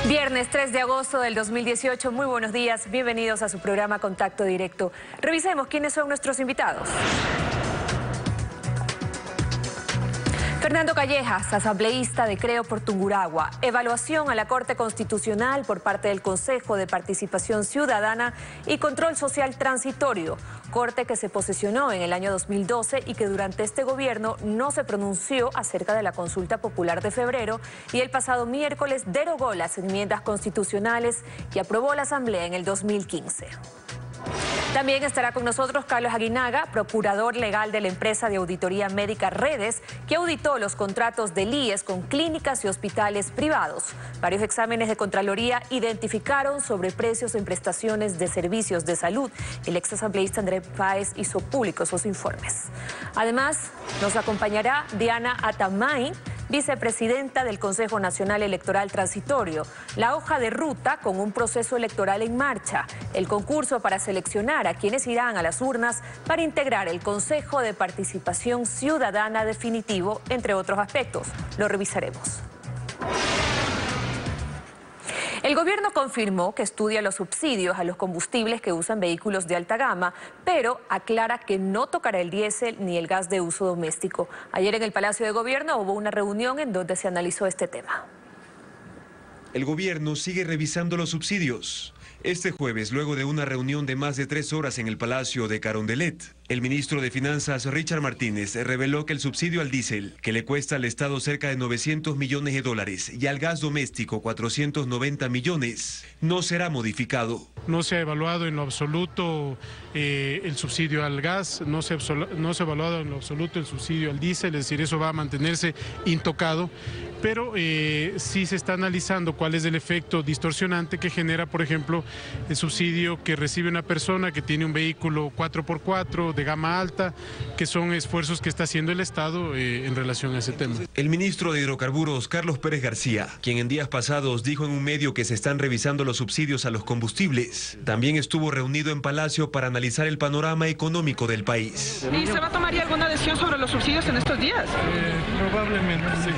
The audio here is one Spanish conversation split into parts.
Viernes 3 de agosto del 2018, muy buenos días, bienvenidos a su programa Contacto Directo. Revisemos quiénes son nuestros invitados. Fernando Callejas, asambleísta de Creo por Tungurahua. Evaluación a la Corte Constitucional por parte del Consejo de Participación Ciudadana y Control Social Transitorio. Corte que se posesionó en el año 2012 y que durante este gobierno no se pronunció acerca de la consulta popular de febrero y el pasado miércoles derogó las enmiendas constitucionales que aprobó la Asamblea en el 2015. También estará con nosotros Carlos Aguinaga, procurador legal de la empresa de auditoría médica Redes, que auditó los contratos del IES con clínicas y hospitales privados. Varios exámenes de Contraloría identificaron sobreprecios en prestaciones de servicios de salud. El exasambleísta Andrés Páez hizo públicos sus informes. Además, nos acompañará Diana Atamay, vicepresidenta del Consejo Nacional Electoral Transitorio, la hoja de ruta con un proceso electoral en marcha, el concurso para seleccionar a quienes irán a las urnas para integrar el Consejo de Participación Ciudadana definitivo, entre otros aspectos. Lo revisaremos. El gobierno confirmó que estudia los subsidios a los combustibles que usan vehículos de alta gama, pero aclara que no tocará el diésel ni el gas de uso doméstico. Ayer en el Palacio de Gobierno hubo una reunión en donde se analizó este tema. El gobierno sigue revisando los subsidios. Este jueves, luego de una reunión de más de 3 horas en el Palacio de Carondelet, el ministro de Finanzas, Richard Martínez, reveló que el subsidio al diésel, que le cuesta al Estado cerca de 900 millones de dólares, y al gas doméstico 490 millones, no será modificado. No se ha evaluado en lo absoluto el subsidio al gas, no se ha evaluado en lo absoluto el subsidio al diésel, es decir, eso va a mantenerse intocado, pero sí se está analizando cuál es el efecto distorsionante que genera, por ejemplo, el subsidio que recibe una persona que tiene un vehículo 4x4 de gama alta, que son esfuerzos que está haciendo el Estado en relación a ese tema. El ministro de Hidrocarburos, Carlos Pérez García, quien en días pasados dijo en un medio que se están revisando los subsidios a los combustibles, también estuvo reunido en Palacio para analizar el panorama económico del país. ¿Y se va a tomar ya alguna decisión sobre los subsidios en estos días? Probablemente, sí.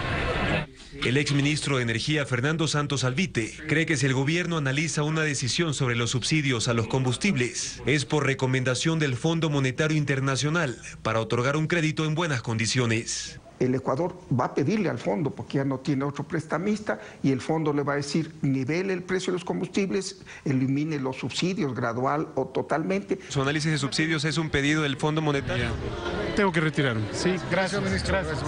El exministro de Energía, Fernando Santos Alvite, cree que si el gobierno analiza una decisión sobre los subsidios a los combustibles, es por recomendación del Fondo Monetario Internacional para otorgar un crédito en buenas condiciones. El Ecuador va a pedirle al fondo, porque ya no tiene otro prestamista, y el fondo le va a decir, nivele el precio de los combustibles, elimine los subsidios gradual o totalmente. ¿Su análisis de subsidios es un pedido del Fondo Monetario? Tengo que retirarme. Sí, gracias, ministro. Gracias.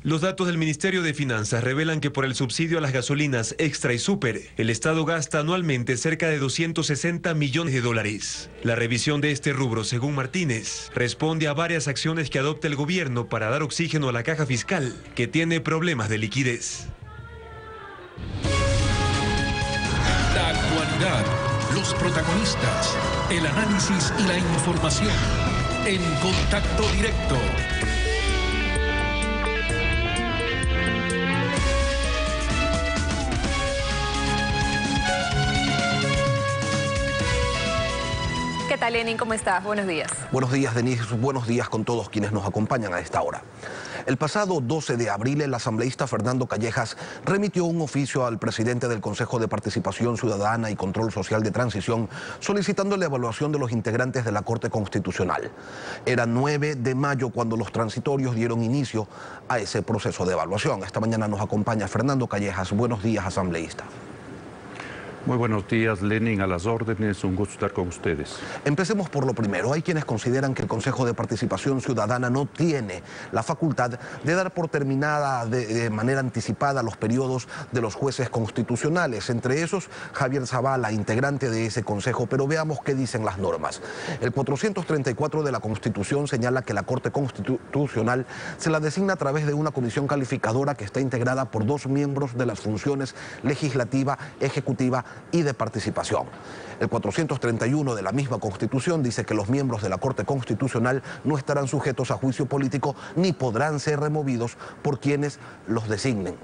Los datos del Ministerio de Finanzas revelan que por el subsidio a las gasolinas extra y super, el Estado gasta anualmente cerca de 260 millones de dólares. La revisión de este rubro, según Martínez, responde a varias acciones que adopta el gobierno para dar oxígeno a la caja fiscal, que tiene problemas de liquidez. La actualidad, los protagonistas, el análisis y la información en Contacto Directo. ¿Qué tal, Lenin? ¿Cómo estás? Buenos días. Buenos días, Denise. Buenos días con todos quienes nos acompañan a esta hora. El pasado 12 de abril, el asambleísta Fernando Callejas remitió un oficio al presidente del Consejo de Participación Ciudadana y Control Social de Transición solicitando la evaluación de los integrantes de la Corte Constitucional. Era 9 de mayo cuando los transitorios dieron inicio a ese proceso de evaluación. Esta mañana nos acompaña Fernando Callejas. Buenos días, asambleísta. Muy buenos días, Lenin, a las órdenes, un gusto estar con ustedes. Empecemos por lo primero. Hay quienes consideran que el Consejo de Participación Ciudadana no tiene la facultad de dar por terminada de manera anticipada los periodos de los jueces constitucionales, entre esos Javier Zavala, integrante de ese consejo, pero veamos qué dicen las normas. El 434 de la Constitución señala que la Corte Constitucional se la designa a través de una comisión calificadora que está integrada por 2 miembros de las funciones legislativa, ejecutiva y de participación. El 431 de la misma Constitución dice que los miembros de la Corte Constitucional no estarán sujetos a juicio político ni podrán ser removidos por quienes los designen.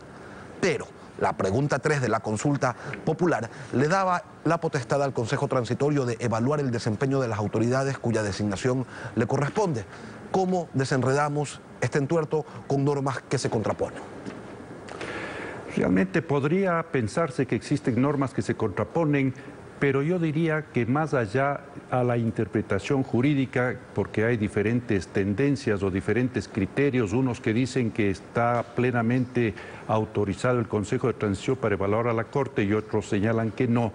Pero la pregunta 3 de la consulta popular le daba la potestad al Consejo Transitorio de evaluar el desempeño de las autoridades cuya designación le corresponde. ¿Cómo desenredamos este entuerto con normas que se contraponen? Realmente podría pensarse que existen normas que se contraponen, pero yo diría que más allá a la interpretación jurídica, porque hay diferentes tendencias o diferentes criterios, unos que dicen que está plenamente autorizado el Consejo de Transición para evaluar a la Corte y otros señalan que no.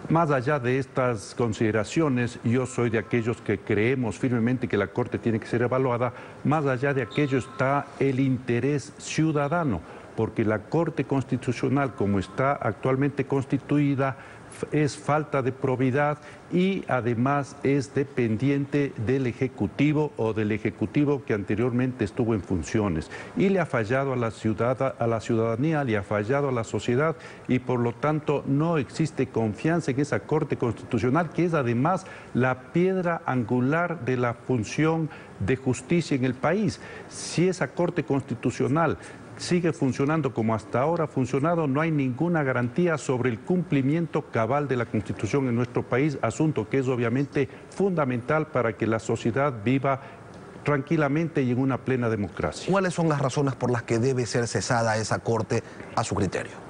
Más allá de estas consideraciones, yo soy de aquellos que creemos firmemente que la Corte tiene que ser evaluada. Más allá de aquello está el interés ciudadano, porque la Corte Constitucional, como está actualmente constituida, es falta de probidad y además es dependiente del Ejecutivo o del Ejecutivo que anteriormente estuvo en funciones. Y le ha fallado a la ciudadanía, le ha fallado a la sociedad y por lo tanto no existe confianza en esa Corte Constitucional, que es además la piedra angular de la función de justicia en el país. Si esa Corte Constitucional sigue funcionando como hasta ahora ha funcionado, no hay ninguna garantía sobre el cumplimiento cabal de la Constitución en nuestro país, asunto que es obviamente fundamental para que la sociedad viva tranquilamente y en una plena democracia. ¿Cuáles son las razones por las que debe ser cesada esa Corte a su criterio?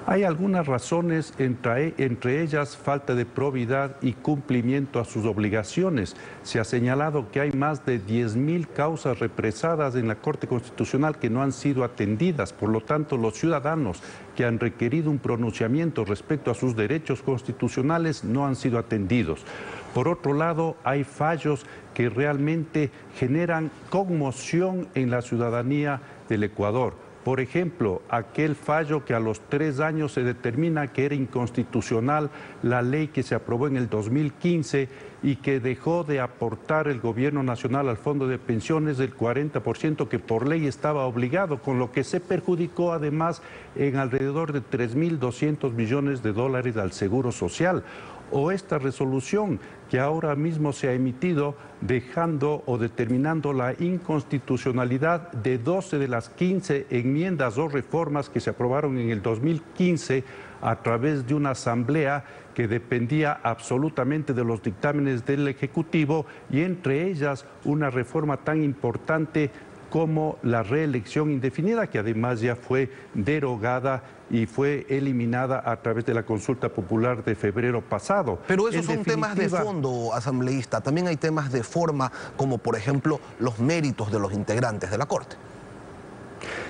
Hay algunas razones, entre ellas falta de probidad y cumplimiento a sus obligaciones. Se ha señalado que hay más de 10.000 causas represadas en la Corte Constitucional que no han sido atendidas. Por lo tanto, los ciudadanos que han requerido un pronunciamiento respecto a sus derechos constitucionales no han sido atendidos. Por otro lado, hay fallos que realmente generan conmoción en la ciudadanía del Ecuador. Por ejemplo, aquel fallo que a los 3 años se determina que era inconstitucional la ley que se aprobó en el 2015 y que dejó de aportar el gobierno nacional al fondo de pensiones del 40% que por ley estaba obligado, con lo que se perjudicó además en alrededor de 3.200 millones de dólares al Seguro Social. O esta resolución que ahora mismo se ha emitido dejando o determinando la inconstitucionalidad de 12 de las 15 enmiendas o reformas que se aprobaron en el 2015 a través de una asamblea que dependía absolutamente de los dictámenes del Ejecutivo y entre ellas una reforma tan importante como la reelección indefinida, que además ya fue derogada y fue eliminada a través de la consulta popular de febrero pasado. Pero esos son temas de fondo, asambleísta. También hay temas de forma, como por ejemplo los méritos de los integrantes de la Corte.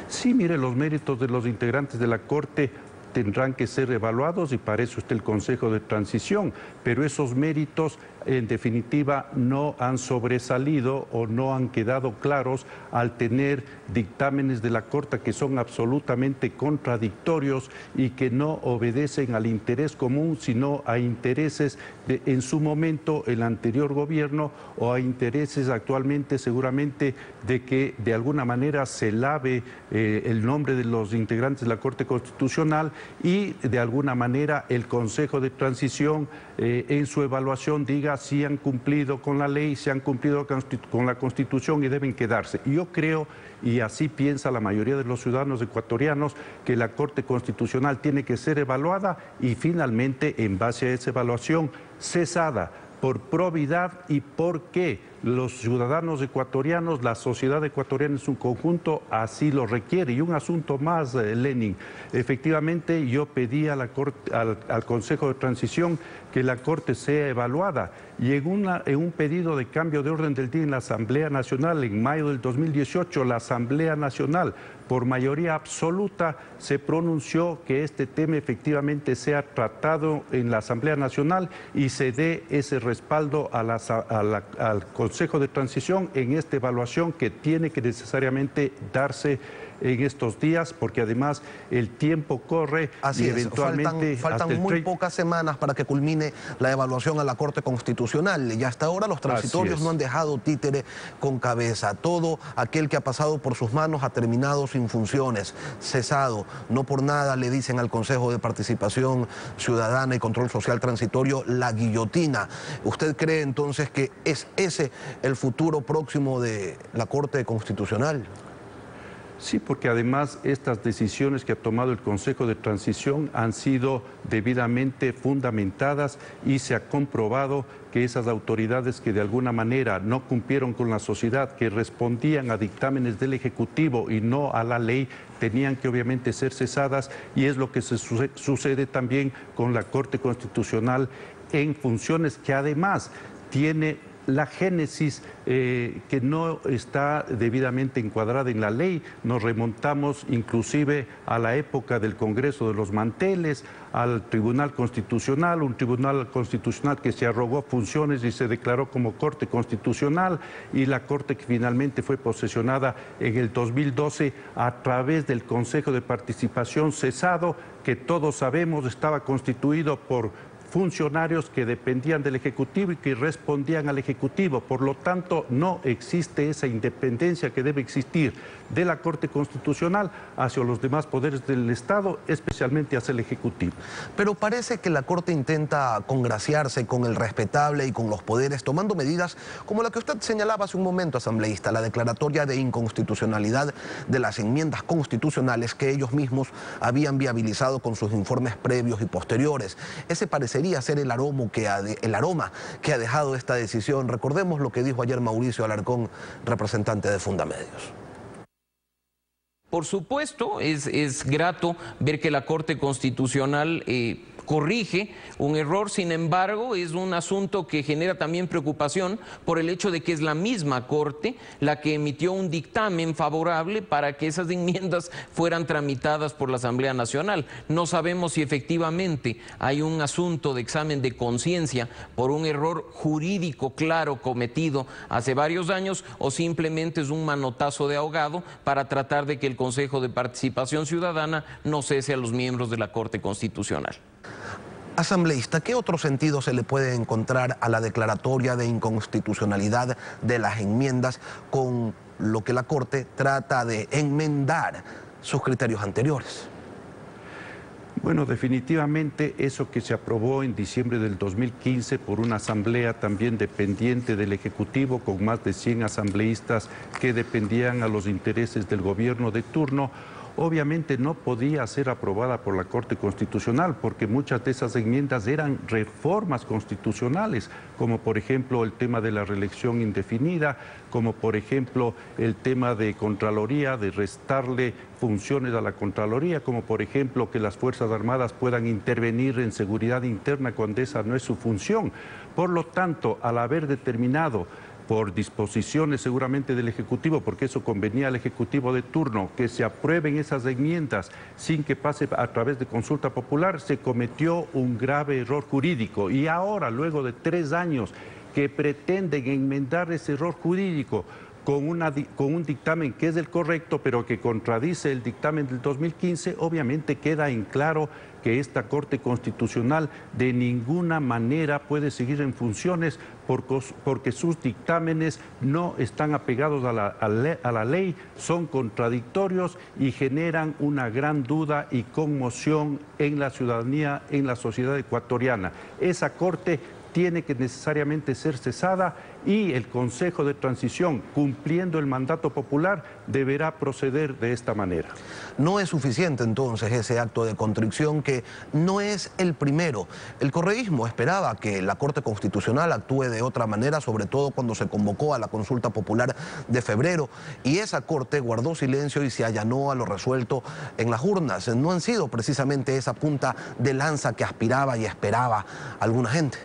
Sí, mire, los méritos de los integrantes de la Corte tendrán que ser evaluados y para eso está el Consejo de Transición, pero esos méritos en definitiva no han sobresalido o no han quedado claros al tener dictámenes de la Corte que son absolutamente contradictorios y que no obedecen al interés común, sino a intereses de, en su momento, el anterior gobierno o a intereses actualmente seguramente de que de alguna manera se lave el nombre de los integrantes de la Corte Constitucional y de alguna manera el Consejo de Transición en su evaluación diga si han cumplido con la ley, si han cumplido con la Constitución y deben quedarse. Y yo creo, y así piensa la mayoría de los ciudadanos ecuatorianos, que la Corte Constitucional tiene que ser evaluada y finalmente, en base a esa evaluación, cesada por probidad y porque los ciudadanos ecuatorianos, la sociedad ecuatoriana en su conjunto así lo requiere. Y un asunto más, Lenin, efectivamente yo pedí a la Corte, al Consejo de Transición que la Corte sea evaluada y en un pedido de cambio de orden del día en la Asamblea Nacional en mayo del 2018, la Asamblea Nacional por mayoría absoluta se pronunció que este tema efectivamente sea tratado en la Asamblea Nacional y se dé ese respaldo al Consejo de Transición en esta evaluación que tiene que necesariamente darse en estos días, porque además el tiempo corre. Así y es, eventualmente faltan muy pocas semanas para que culmine la evaluación a la Corte Constitucional y hasta ahora los transitorios no han dejado títere con cabeza. Todo aquel que ha pasado por sus manos ha terminado sin funciones, cesado. No por nada le dicen al Consejo de Participación Ciudadana y Control Social Transitorio la guillotina. ¿Usted cree entonces que es ese el futuro próximo de la Corte Constitucional? Sí, porque además estas decisiones que ha tomado el Consejo de Transición han sido debidamente fundamentadas y se ha comprobado que esas autoridades que de alguna manera no cumplieron con la sociedad, que respondían a dictámenes del Ejecutivo y no a la ley, tenían que obviamente ser cesadas, y es lo que sucede también con la Corte Constitucional en funciones que además tiene la génesis que no está debidamente encuadrada en la ley. Nos remontamos inclusive a la época del Congreso de los Manteles, al Tribunal Constitucional, un Tribunal Constitucional que se arrogó funciones y se declaró como Corte Constitucional, y la Corte que finalmente fue posesionada en el 2012 a través del Consejo de Participación cesado, que todos sabemos estaba constituido por funcionarios que dependían del Ejecutivo y que respondían al Ejecutivo. Por lo tanto, no existe esa independencia que debe existir de la Corte Constitucional hacia los demás poderes del Estado, especialmente hacia el Ejecutivo. Pero parece que la Corte intenta congraciarse con el respetable y con los poderes, tomando medidas como la que usted señalaba hace un momento, asambleísta, la declaratoria de inconstitucionalidad de las enmiendas constitucionales que ellos mismos habían viabilizado con sus informes previos y posteriores. Ese parecería ser el aroma que ha dejado esta decisión. Recordemos lo que dijo ayer Mauricio Alarcón, representante de Fundamedios. Por supuesto, es grato ver que la Corte Constitucional corrige un error. Sin embargo, es un asunto que genera también preocupación por el hecho de que es la misma Corte la que emitió un dictamen favorable para que esas enmiendas fueran tramitadas por la Asamblea Nacional. No sabemos si efectivamente hay un asunto de examen de conciencia por un error jurídico claro cometido hace varios años, o simplemente es un manotazo de ahogado para tratar de que el Consejo de Participación Ciudadana no cese a los miembros de la Corte Constitucional. Asambleísta, ¿qué otro sentido se le puede encontrar a la declaratoria de inconstitucionalidad de las enmiendas con lo que la Corte trata de enmendar sus criterios anteriores? Bueno, definitivamente eso que se aprobó en diciembre del 2015 por una asamblea también dependiente del Ejecutivo, con más de 100 asambleístas que dependían a los intereses del gobierno de turno, obviamente no podía ser aprobada por la Corte Constitucional, porque muchas de esas enmiendas eran reformas constitucionales, como por ejemplo el tema de la reelección indefinida, como por ejemplo el tema de Contraloría, de restarle funciones a la Contraloría, como por ejemplo que las Fuerzas Armadas puedan intervenir en seguridad interna cuando esa no es su función. Por lo tanto, al haber determinado por disposiciones seguramente del Ejecutivo, porque eso convenía al Ejecutivo de turno, que se aprueben esas enmiendas sin que pase a través de consulta popular, se cometió un grave error jurídico. Y ahora, luego de 3 años que pretenden enmendar ese error jurídico con un dictamen que es el correcto, pero que contradice el dictamen del 2015, obviamente queda en claro que esta Corte Constitucional de ninguna manera puede seguir en funciones porque sus dictámenes no están apegados a la ley, son contradictorios y generan una gran duda y conmoción en la ciudadanía, en la sociedad ecuatoriana. Esa Corte tiene que necesariamente ser cesada y el Consejo de Transición, cumpliendo el mandato popular, deberá proceder de esta manera. No es suficiente entonces ese acto de contrición, que no es el primero. El correísmo esperaba que la Corte Constitucional actúe de otra manera, sobre todo cuando se convocó a la consulta popular de febrero, y esa Corte guardó silencio y se allanó a lo resuelto en las urnas. No han sido precisamente esa punta de lanza que aspiraba y esperaba alguna gente.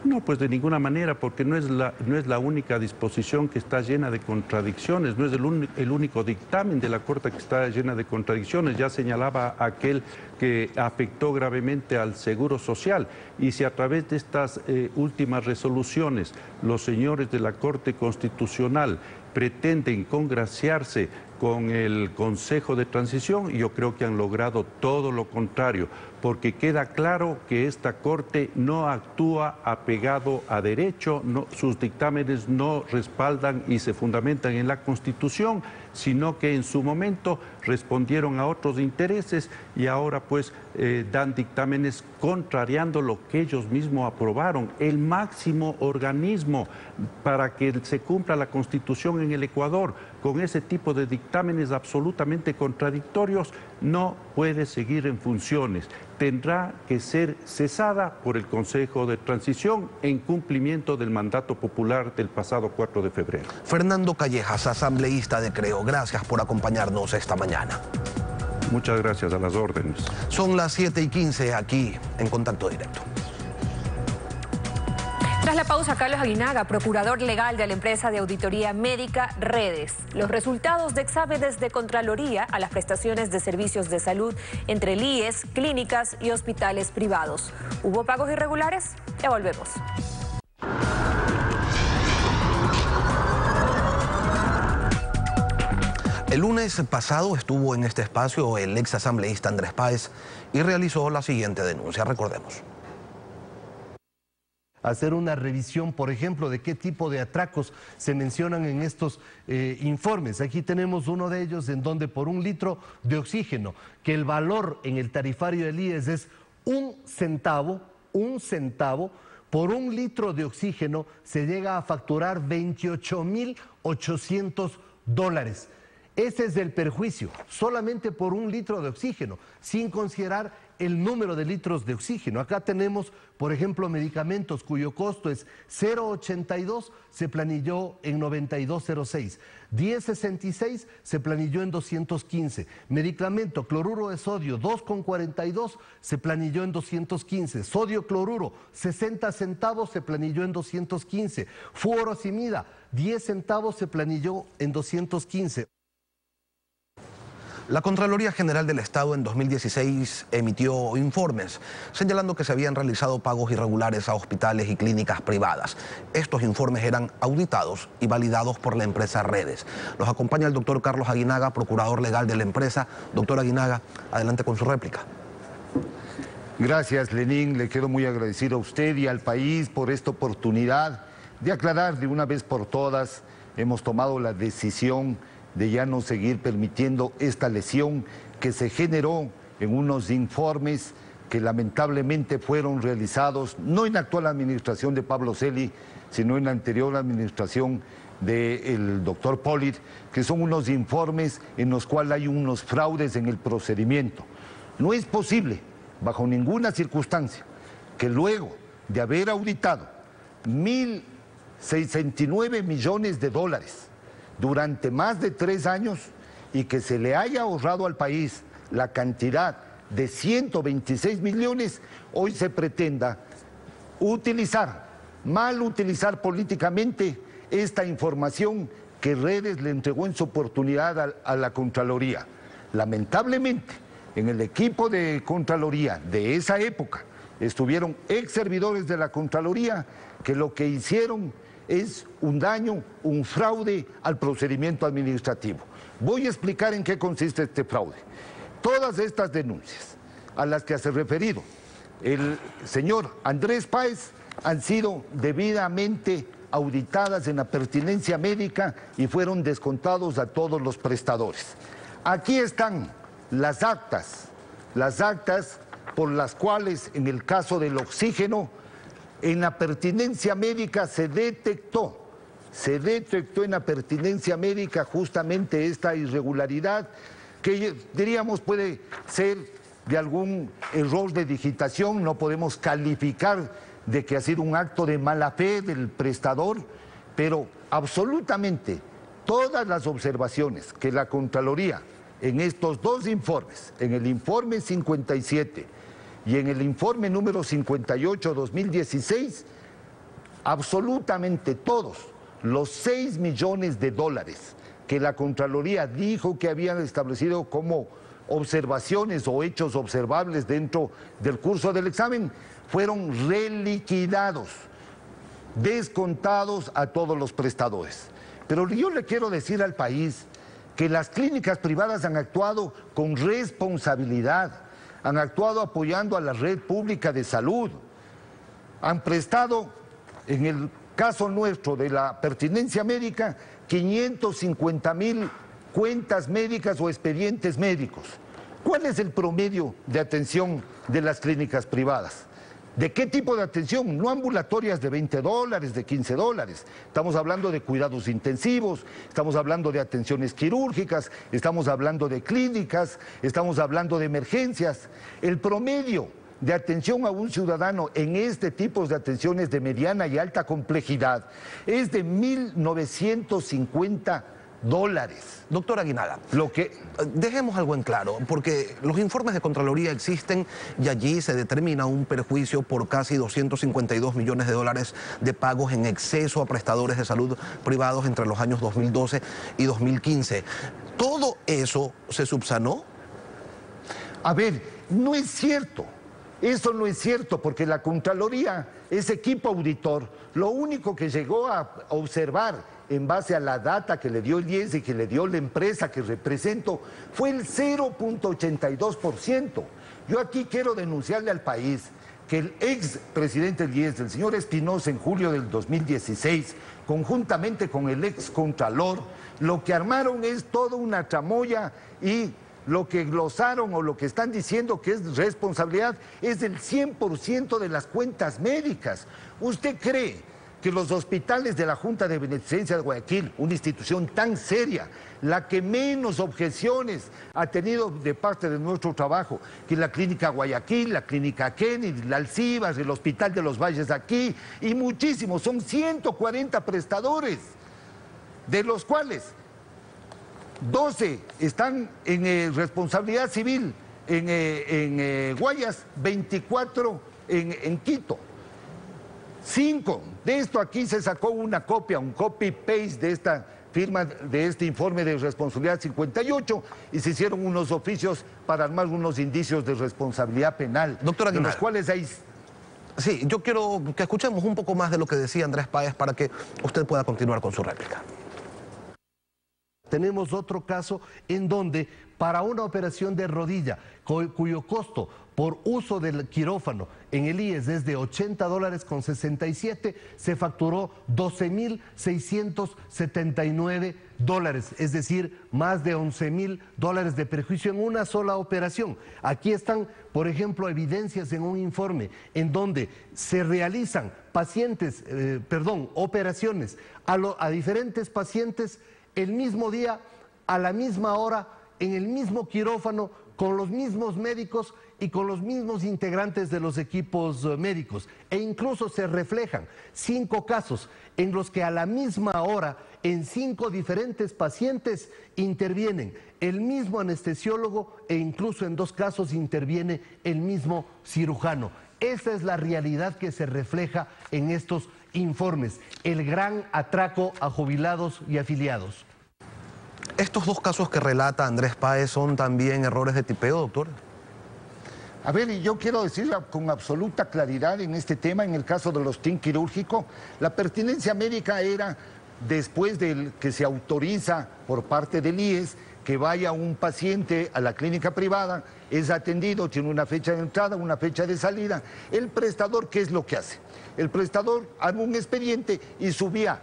No, pues de ninguna manera, porque no es la única disposición que está llena de contradicciones, no es el único dictamen de la Corte que está llena de contradicciones. Ya señalaba aquel que afectó gravemente al Seguro Social, y si a través de estas últimas resoluciones los señores de la Corte Constitucional pretenden congraciarse con el Consejo de Transición, yo creo que han logrado todo lo contrario, porque queda claro que esta Corte no actúa apegado a derecho, sus dictámenes no respaldan y se fundamentan en la Constitución, sino que en su momento respondieron a otros intereses y ahora pues dan dictámenes contrariando lo que ellos mismos aprobaron. El máximo organismo para que se cumpla la Constitución en el Ecuador, con ese tipo de dictámenes dictámenes absolutamente contradictorios, no puede seguir en funciones. Tendrá que ser cesada por el Consejo de Transición en cumplimiento del mandato popular del pasado 4 de febrero. Fernando Callejas, asambleísta de Creo, gracias por acompañarnos esta mañana. Muchas gracias, a las órdenes. Son las 7:15 aquí en Contacto Directo. Tras la pausa, Carlos Aguinaga, procurador legal de la empresa de auditoría médica Redes. Los resultados de exámenes de Contraloría a las prestaciones de servicios de salud entre el IES, clínicas y hospitales privados. ¿Hubo pagos irregulares? Ya volvemos. El lunes pasado estuvo en este espacio el ex asambleísta Andrés Páez y realizó la siguiente denuncia. Recordemos. Hacer una revisión, por ejemplo, de qué tipo de atracos se mencionan en estos informes. Aquí tenemos uno de ellos en donde por 1 litro de oxígeno, que el valor en el tarifario del IES es 1 centavo, por 1 litro de oxígeno se llega a facturar $28.800. Ese es el perjuicio, solamente por 1 litro de oxígeno, sin considerar el número de litros de oxígeno. Acá tenemos, por ejemplo, medicamentos cuyo costo es 0.82, se planilló en 92.06. 10.66 se planilló en 215. Medicamento cloruro de sodio 2.42 se planilló en 215. Sodio cloruro 60 centavos se planilló en 215. Furosemida 10 centavos se planilló en 215. La Contraloría General del Estado en 2016 emitió informes señalando que se habían realizado pagos irregulares a hospitales y clínicas privadas. Estos informes eran auditados y validados por la empresa Redes. Nos acompaña el doctor Carlos Aguinaga, procurador legal de la empresa. Doctor Aguinaga, adelante con su réplica. Gracias, Lenín. Le quedo muy agradecido a usted y al país por esta oportunidad de aclarar de una vez por todas. Hemos tomado la decisión de ya no seguir permitiendo esta lesión que se generó en unos informes que lamentablemente fueron realizados no en la actual administración de Pablo Celi, sino en la anterior administración del doctor Polit, que son unos informes en los cuales hay unos fraudes en el procedimiento. No es posible, bajo ninguna circunstancia, que luego de haber auditado 1.069 millones de dólares durante más de 3 años y que se le haya ahorrado al país la cantidad de 126 millones, hoy se pretenda mal utilizar políticamente esta información que Redes le entregó en su oportunidad a la Contraloría. Lamentablemente, en el equipo de Contraloría de esa época estuvieron ex servidores de la Contraloría que lo que hicieron es un daño, un fraude al procedimiento administrativo. Voy a explicar en qué consiste este fraude. Todas estas denuncias a las que hace referido el señor Andrés Páez han sido debidamente auditadas en la pertinencia médica y fueron descontados a todos los prestadores. Aquí están las actas por las cuales en el caso del oxígeno, en la pertinencia médica se detectó en la pertinencia médica justamente esta irregularidad que diríamos puede ser de algún error de digitación, no podemos calificar de que ha sido un acto de mala fe del prestador, pero absolutamente todas las observaciones que la Contraloría en estos 2 informes, en el informe 57 y en el informe número 58-2016, absolutamente todos los 6 millones de dólares que la Contraloría dijo que habían establecido como observaciones o hechos observables dentro del curso del examen, fueron reliquidados, descontados a todos los prestadores. Pero yo le quiero decir al país que las clínicas privadas han actuado con responsabilidad, han actuado apoyando a la red pública de salud, han prestado, en el caso nuestro de la pertinencia médica, 550,000 cuentas médicas o expedientes médicos. ¿Cuál es el promedio de atención de las clínicas privadas? ¿De qué tipo de atención? No ambulatorias de $20, de $15. Estamos hablando de cuidados intensivos, estamos hablando de atenciones quirúrgicas, estamos hablando de clínicas, estamos hablando de emergencias. El promedio de atención a un ciudadano en este tipo de atenciones de mediana y alta complejidad es de $1.950. Doctor Aguinaga, dejemos algo en claro, porque los informes de Contraloría existen y allí se determina un perjuicio por casi $252 millones de pagos en exceso a prestadores de salud privados entre los años 2012 y 2015. ¿Todo eso se subsanó? A ver, no es cierto. Eso no es cierto, porque la Contraloría, ese equipo auditor, lo único que llegó a observar en base a la data que le dio el IES y que le dio la empresa que represento, fue el 0.82%. Yo aquí quiero denunciarle al país que el ex presidente del IES, el señor Espinosa, en julio del 2016, conjuntamente con el ex contralor, lo que armaron es toda una tramoya y lo que glosaron o lo que están diciendo que es responsabilidad es del 100% de las cuentas médicas. ¿Usted cree que los hospitales de la Junta de Beneficencia de Guayaquil, una institución tan seria, la que menos objeciones ha tenido de parte de nuestro trabajo, que la Clínica Guayaquil, la Clínica Kennedy, la Alcibas, el Hospital de los Valles aquí, y muchísimos, son 140 prestadores, de los cuales 12 están en responsabilidad civil en Guayas, 24 en Quito. 5 de esto aquí se sacó una copia, un copy-paste de esta firma, de este informe de responsabilidad 58, y se hicieron unos oficios para armar unos indicios de responsabilidad penal. Doctor Aguinaga, de los cuales hay... Sí, yo quiero que escuchemos un poco más de lo que decía Andrés Páez para que usted pueda continuar con su réplica. Tenemos otro caso en donde para una operación de rodilla cuyo costo por uso del quirófano en el IES es de $80,67, se facturó $12,679, es decir, más de $11,000 de perjuicio en una sola operación. Aquí están, por ejemplo, evidencias en un informe en donde se realizan operaciones a diferentes pacientes el mismo día, a la misma hora, en el mismo quirófano, con los mismos médicos y con los mismos integrantes de los equipos médicos. E incluso se reflejan 5 casos en los que a la misma hora, en 5 diferentes pacientes, intervienen el mismo anestesiólogo e incluso en 2 casos interviene el mismo cirujano. Esa es la realidad que se refleja en estos informes, el gran atraco a jubilados y afiliados. ¿Estos 2 casos que relata Andrés Páez son también errores de tipeo, doctor? A ver, y yo quiero decir con absoluta claridad en este tema, en el caso de los TIN quirúrgicos, la pertinencia médica era después de que se autoriza por parte del IES que vaya un paciente a la clínica privada, es atendido, tiene una fecha de entrada, una fecha de salida. El prestador, ¿qué es lo que hace? El prestador arma un expediente y subía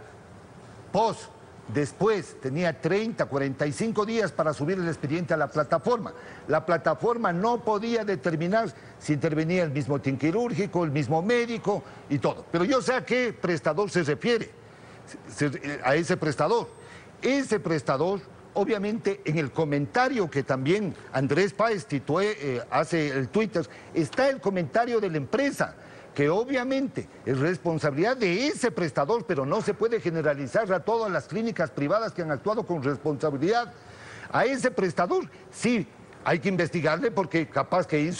después tenía 30, 45 días para subir el expediente a la plataforma. La plataforma no podía determinar si intervenía el mismo TIN quirúrgico, el mismo médico y todo. Pero yo sé a qué prestador se refiere, a ese prestador. Ese prestador, obviamente, en el comentario que también Andrés Páez hace el Twitter, está el comentario de la empresa, que obviamente es responsabilidad de ese prestador, pero no se puede generalizar a todas las clínicas privadas que han actuado con responsabilidad. A ese prestador sí hay que investigarle porque capaz que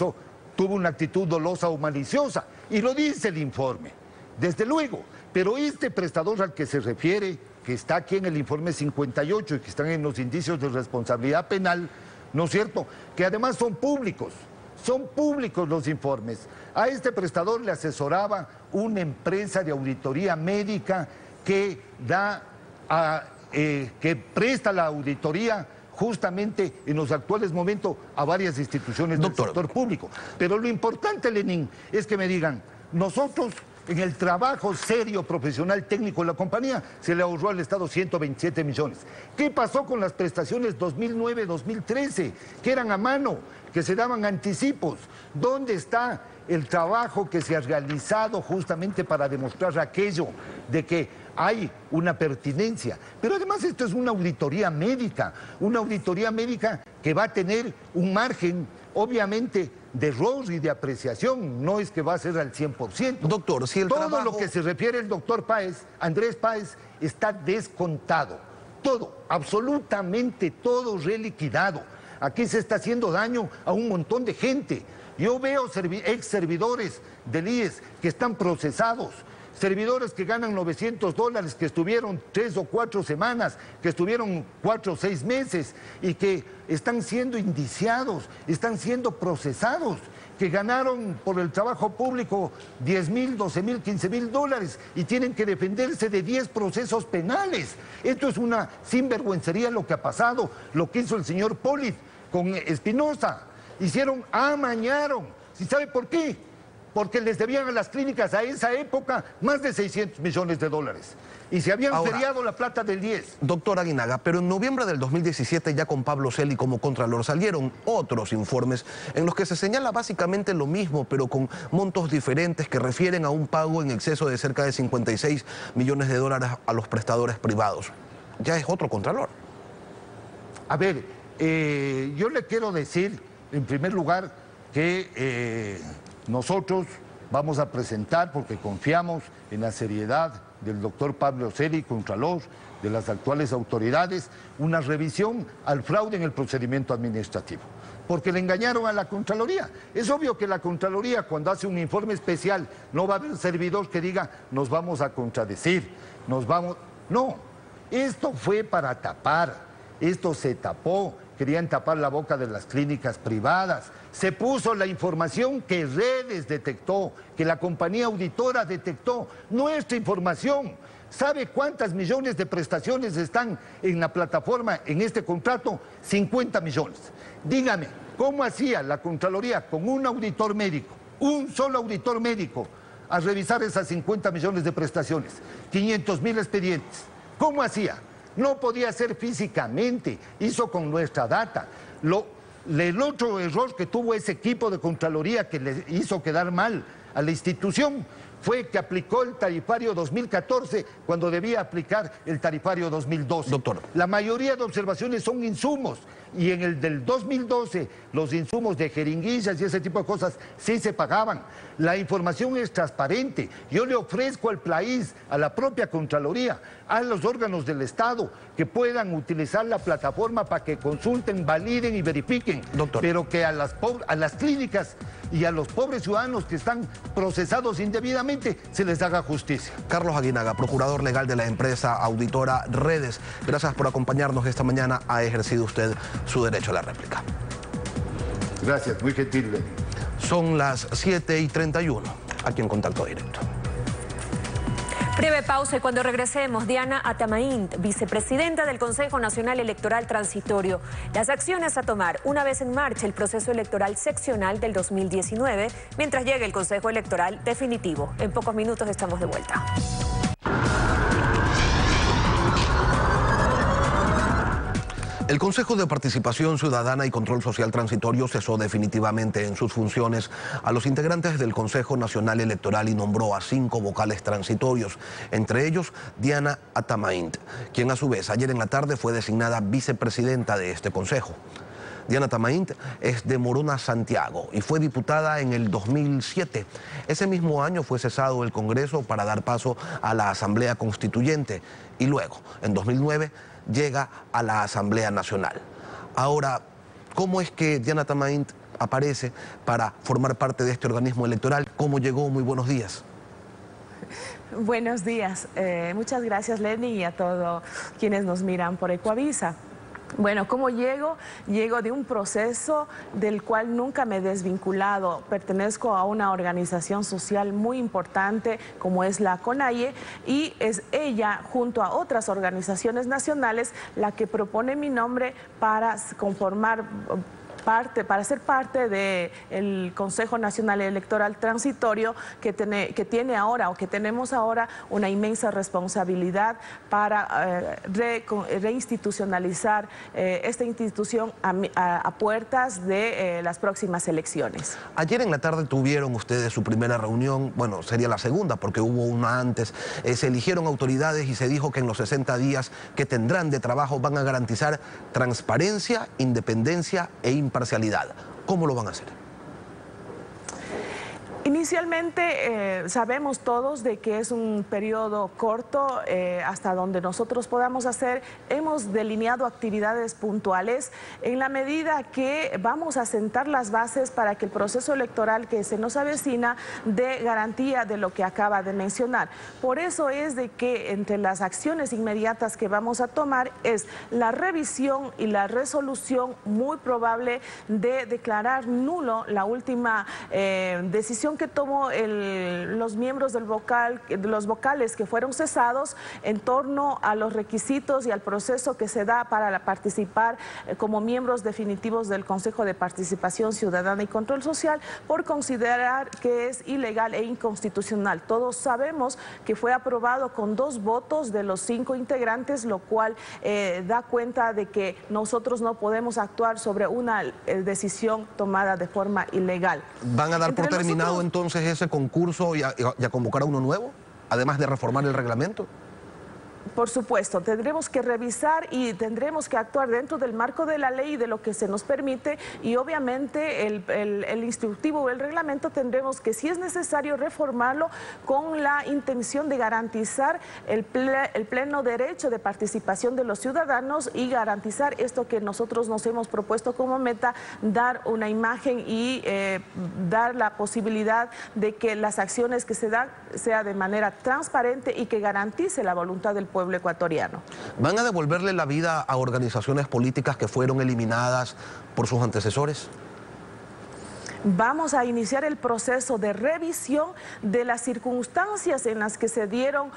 tuvo una actitud dolosa o maliciosa, y lo dice el informe, desde luego. Pero este prestador al que se refiere, que está aquí en el informe 58 y que están en los indicios de responsabilidad penal, ¿no es cierto?, que además son públicos los informes. A este prestador le asesoraba una empresa de auditoría médica que presta la auditoría justamente en los actuales momentos a varias instituciones del sector público. Pero lo importante, Lenín, es que me digan, nosotros en el trabajo serio, profesional, técnico de la compañía, se le ahorró al Estado 127 millones. ¿Qué pasó con las prestaciones 2009-2013, que eran a mano, que se daban anticipos? ¿Dónde está el trabajo que se ha realizado justamente para demostrar aquello de que hay una pertinencia? Pero además esto es una auditoría médica que va a tener un margen, obviamente, de error y de apreciación, no es que va a ser al 100%. Doctor, si el todo trabajo... lo que se refiere el doctor Páez, Andrés Páez, está descontado. Todo, absolutamente todo reliquidado. Aquí se está haciendo daño a un montón de gente. Yo veo ex servidores del IES que están procesados, servidores que ganan $900, que estuvieron 3 o 4 semanas, que estuvieron 4 o 6 meses y que están siendo indiciados, están siendo procesados, que ganaron por el trabajo público $10,000, $12,000, $15,000 y tienen que defenderse de 10 procesos penales. Esto es una sinvergüencería lo que ha pasado, lo que hizo el señor Polit con Espinosa. Amañaron. ¿Sí sabe por qué? Porque les debían a las clínicas a esa época más de $600 millones. Y se habían feriado la plata del 10. Doctor Aguinaga, pero en noviembre del 2017, ya con Pablo Celi como contralor, salieron otros informes en los que se señala básicamente lo mismo, pero con montos diferentes que refieren a un pago en exceso de cerca de $56 millones a los prestadores privados. Ya es otro contralor. A ver, yo le quiero decir, en primer lugar, que nosotros vamos a presentar, porque confiamos en la seriedad del doctor Pablo Celi, contralor, de las actuales autoridades, una revisión al fraude en el procedimiento administrativo. Porque le engañaron a la Contraloría. Es obvio que la Contraloría, cuando hace un informe especial, no va a haber servidor que diga, nos vamos a contradecir, nos vamos... No, esto fue para tapar, esto se tapó. Querían tapar la boca de las clínicas privadas. Se puso la información que Redes detectó, que la compañía auditora detectó, nuestra información. ¿Sabe cuántas millones de prestaciones están en la plataforma en este contrato? 50 millones. Dígame, ¿cómo hacía la Contraloría con un auditor médico, un solo auditor médico, a revisar esas 50 millones de prestaciones? 500,000 expedientes. ¿Cómo hacía? No podía ser físicamente, hizo con nuestra data. El otro error que tuvo ese equipo de Contraloría que le hizo quedar mal a la institución fue que aplicó el tarifario 2014 cuando debía aplicar el tarifario 2012. Doctor. La mayoría de observaciones son insumos y en el del 2012 los insumos de jeringuillas y ese tipo de cosas sí se pagaban. La información es transparente. Yo le ofrezco al país, a la propia Contraloría, a los órganos del Estado que puedan utilizar la plataforma para que consulten, validen y verifiquen. Doctor. Pero que a las clínicas y a los pobres ciudadanos que están procesados indebidamente se les haga justicia. Carlos Aguinaga, procurador legal de la empresa auditora Redes, gracias por acompañarnos esta mañana. Ha ejercido usted su derecho a la réplica. Gracias, muy gentil. Son las 7:31, aquí en Contacto Directo. Breve pausa y cuando regresemos, Diana Atamaint, vicepresidenta del Consejo Nacional Electoral Transitorio. Las acciones a tomar una vez en marcha el proceso electoral seccional del 2019, mientras llegue el Consejo Electoral definitivo. En pocos minutos estamos de vuelta. El Consejo de Participación Ciudadana y Control Social Transitorio cesó definitivamente en sus funciones a los integrantes del Consejo Nacional Electoral y nombró a 5 vocales transitorios, entre ellos Diana Atamaint, quien a su vez ayer en la tarde fue designada vicepresidenta de este consejo. Diana Atamaint es de Morona, Santiago, y fue diputada en el 2007. Ese mismo año fue cesado el Congreso para dar paso a la Asamblea Constituyente y luego, en 2009, llega a la Asamblea Nacional. Ahora, ¿cómo es que Diana Atamaint aparece para formar parte de este organismo electoral? ¿Cómo llegó? Muy buenos días. Buenos días. Muchas gracias, Lenny, y a todos quienes nos miran por Ecuavisa. Bueno, ¿cómo llego? Llego de un proceso del cual nunca me he desvinculado. Pertenezco a una organización social muy importante como es la CONAIE y es ella, junto a otras organizaciones nacionales, la que propone mi nombre para conformar para ser parte del Consejo Nacional Electoral Transitorio que tiene ahora, o que tenemos ahora, una inmensa responsabilidad para reinstitucionalizar esta institución a puertas de las próximas elecciones. Ayer en la tarde tuvieron ustedes su primera reunión, bueno, sería la segunda porque hubo una antes. Se eligieron autoridades y se dijo que en los 60 días que tendrán de trabajo van a garantizar transparencia, independencia e imparcialidad. ¿Cómo lo van a hacer? Inicialmente sabemos todos de que es un periodo corto hasta donde nosotros podamos hacer. Hemos delineado actividades puntuales en la medida que vamos a sentar las bases para que el proceso electoral que se nos avecina dé garantía de lo que acaba de mencionar. Por eso es de que entre las acciones inmediatas que vamos a tomar es la revisión y la resolución muy probable de declarar nulo la última decisión que tomó los miembros de los vocales que fueron cesados en torno a los requisitos y al proceso que se da para participar como miembros definitivos del Consejo de Participación Ciudadana y Control Social, por considerar que es ilegal e inconstitucional. Todos sabemos que fue aprobado con 2 votos de los 5 integrantes, lo cual da cuenta de que nosotros no podemos actuar sobre una decisión tomada de forma ilegal. ¿Van a dar por terminado entonces ese concurso y a convocar a uno nuevo, además de reformar el reglamento? Por supuesto, tendremos que revisar y tendremos que actuar dentro del marco de la ley y de lo que se nos permite, y obviamente el instructivo o el reglamento tendremos que, si es necesario, reformarlo con la intención de garantizar el pleno derecho de participación de los ciudadanos y garantizar esto que nosotros nos hemos propuesto como meta: dar una imagen y dar la posibilidad de que las acciones que se dan sea de manera transparente y que garantice la voluntad del pueblo ecuatoriano. ¿Van a devolverle la vida a organizaciones políticas que fueron eliminadas por sus antecesores? Vamos a iniciar el proceso de revisión de las circunstancias en las que se dieron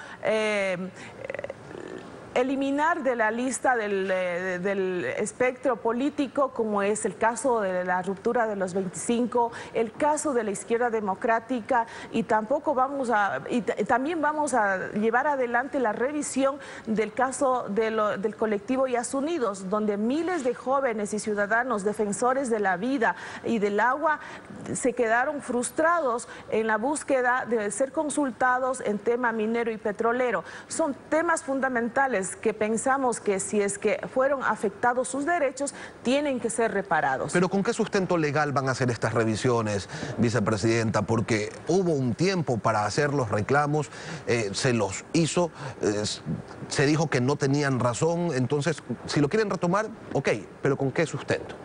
eliminar de la lista del espectro político, como es el caso de la ruptura de los 25, el caso de la izquierda democrática, y también vamos a llevar adelante la revisión del caso del colectivo Yasunidos, donde miles de jóvenes y ciudadanos defensores de la vida y del agua se quedaron frustrados en la búsqueda de ser consultados en tema minero y petrolero. Son temas fundamentales que pensamos que, si es que fueron afectados sus derechos, tienen que ser reparados. ¿Pero con qué sustento legal van a hacer estas revisiones, vicepresidenta? Porque hubo un tiempo para hacer los reclamos, se los hizo, se dijo que no tenían razón. Entonces, si lo quieren retomar, ok, pero ¿con qué sustento?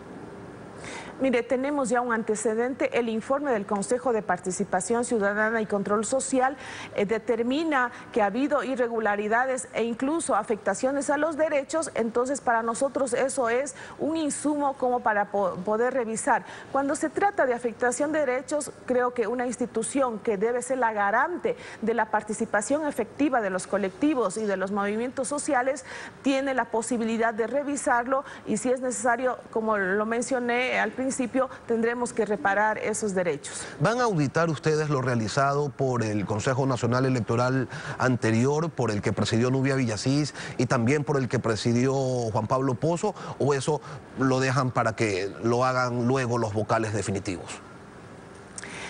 Mire, tenemos ya un antecedente. El informe del Consejo de Participación Ciudadana y Control Social determina que ha habido irregularidades e incluso afectaciones a los derechos. Entonces, para nosotros eso es un insumo como para poder revisar. Cuando se trata de afectación de derechos, creo que una institución que debe ser la garante de la participación efectiva de los colectivos y de los movimientos sociales tiene la posibilidad de revisarlo, y si es necesario, como lo mencioné al principio, tendremos que reparar esos derechos. ¿Van a auditar ustedes lo realizado por el Consejo Nacional Electoral anterior, por el que presidió Nubia Villasís y también por el que presidió Juan Pablo Pozo, o eso lo dejan para que lo hagan luego los vocales definitivos?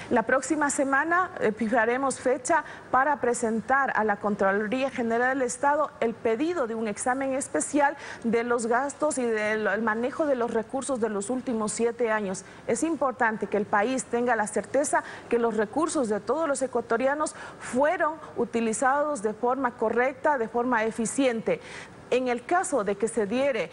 La próxima semana fijaremos fecha para presentar a la Contraloría General del Estado el pedido de un examen especial de los gastos y del manejo de los recursos de los últimos 7 años. Es importante que el país tenga la certeza que los recursos de todos los ecuatorianos fueron utilizados de forma correcta, de forma eficiente. En el caso de que se diere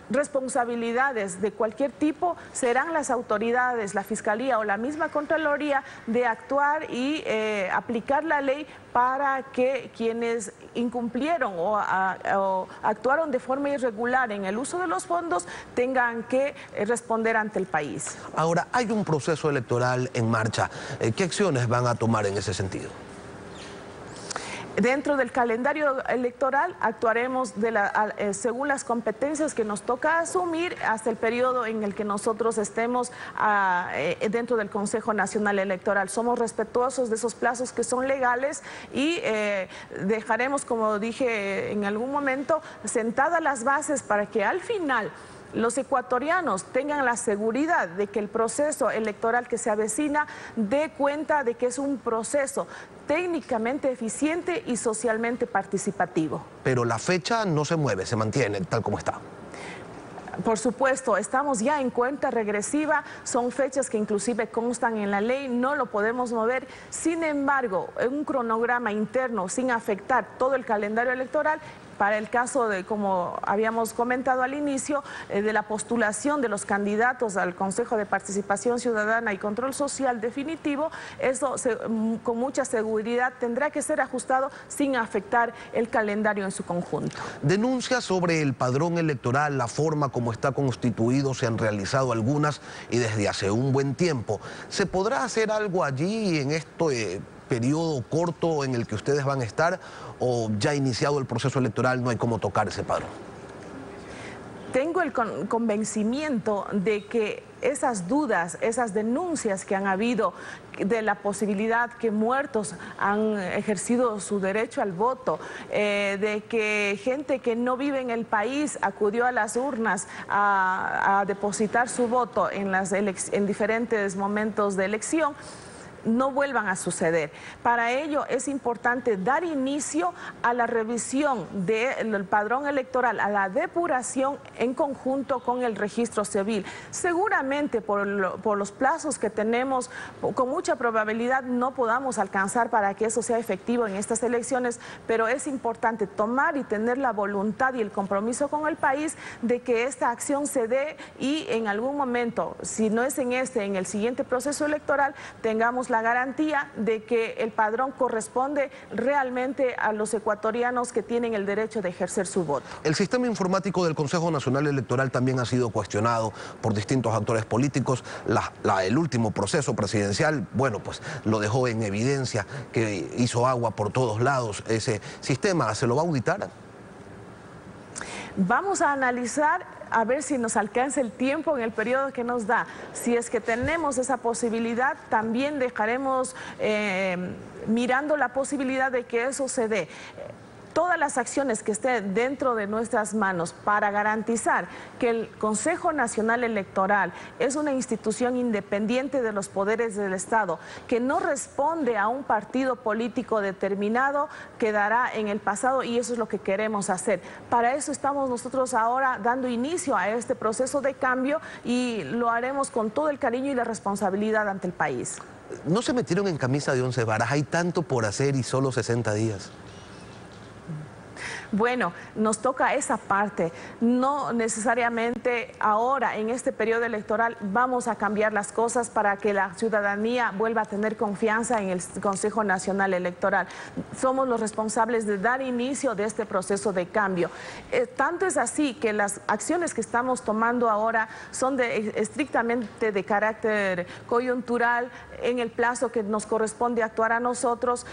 responsabilidades de cualquier tipo, serán las autoridades, la Fiscalía o la misma Contraloría, de actuar y aplicar la ley para que quienes incumplieron o actuaron de forma irregular en el uso de los fondos tengan que responder ante el país. Ahora, hay un proceso electoral en marcha. ¿Qué acciones van a tomar en ese sentido? Dentro del calendario electoral actuaremos según las competencias que nos toca asumir hasta el periodo en el que nosotros estemos dentro del Consejo Nacional Electoral. Somos respetuosos de esos plazos que son legales y dejaremos, como dije en algún momento, sentadas las bases para que al final los ecuatorianos tengan la seguridad de que el proceso electoral que se avecina dé cuenta de que es un proceso técnicamente eficiente y socialmente participativo. Pero la fecha no se mueve, se mantiene tal como está. Por supuesto, estamos ya en cuenta regresiva, son fechas que inclusive constan en la ley, no lo podemos mover. Sin embargo, un cronograma interno sin afectar todo el calendario electoral, para el caso de, como habíamos comentado al inicio, de la postulación de los candidatos al Consejo de Participación Ciudadana y Control Social definitivo, eso con mucha seguridad tendrá que ser ajustado sin afectar el calendario en su conjunto. Denuncias sobre el padrón electoral, la forma como está constituido, se han realizado algunas y desde hace un buen tiempo. ¿Se podrá hacer algo allí en este periodo corto en el que ustedes van a estar, o ya iniciado el proceso electoral no hay cómo tocar ese padrón? Tengo el convencimiento de que esas dudas, esas denuncias que han habido de la posibilidad que muertos han ejercido su derecho al voto, de que gente que no vive en el país acudió a las urnas a depositar su voto en diferentes momentos de elección, no vuelvan a suceder. Para ello es importante dar inicio a la revisión del padrón electoral, a la depuración en conjunto con el registro civil. Seguramente por los plazos que tenemos, con mucha probabilidad no podamos alcanzar para que eso sea efectivo en estas elecciones, pero es importante tomar y tener la voluntad y el compromiso con el país de que esta acción se dé y en algún momento, si no es en el siguiente proceso electoral, tengamos la garantía de que el padrón corresponde realmente a los ecuatorianos que tienen el derecho de ejercer su voto. El sistema informático del Consejo Nacional Electoral también ha sido cuestionado por distintos actores políticos. El último proceso presidencial, bueno, pues lo dejó en evidencia, que hizo agua por todos lados. Ese sistema, ¿se lo va a auditar? Vamos a analizar a ver si nos alcanza el tiempo en el periodo que nos da. Si es que tenemos esa posibilidad, también dejaremos mirando la posibilidad de que eso se dé. Todas las acciones que estén dentro de nuestras manos para garantizar que el Consejo Nacional Electoral es una institución independiente de los poderes del Estado, que no responde a un partido político determinado, quedará en el pasado y eso es lo que queremos hacer. Para eso estamos nosotros ahora dando inicio a este proceso de cambio y lo haremos con todo el cariño y la responsabilidad ante el país. ¿No se metieron en camisa de 11 varas? Hay tanto por hacer y solo 60 días. Bueno, nos toca esa parte. No necesariamente ahora, en este periodo electoral, vamos a cambiar las cosas para que la ciudadanía vuelva a tener confianza en el Consejo Nacional Electoral. Somos los responsables de dar inicio de este proceso de cambio. Tanto es así que las acciones que estamos tomando ahora son estrictamente de carácter coyuntural, en el plazo que nos corresponde actuar a nosotros.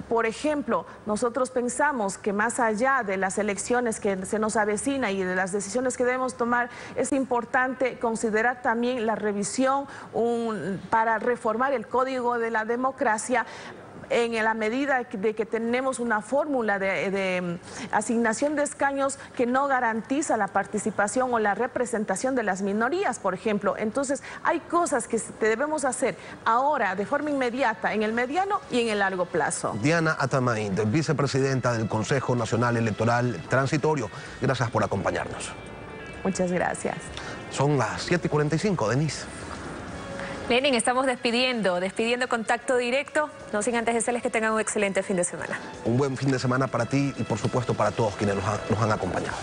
Por ejemplo, nosotros pensamos que más allá de las elecciones que se nos avecina y de las decisiones que debemos tomar, es importante considerar también la revisión para reformar el Código de la Democracia, en la medida de que tenemos una fórmula de asignación de escaños que no garantiza la participación o la representación de las minorías, por ejemplo. Entonces, hay cosas que debemos hacer ahora, de forma inmediata, en el mediano y en el largo plazo. Diana Atamaín, vicepresidenta del Consejo Nacional Electoral Transitorio, gracias por acompañarnos. Muchas gracias. Son las 7:45, Denise. Lenin, estamos despidiendo Contacto Directo, no sin antes desearles que tengan un excelente fin de semana. Un buen fin de semana para ti y por supuesto para todos quienes nos han acompañado.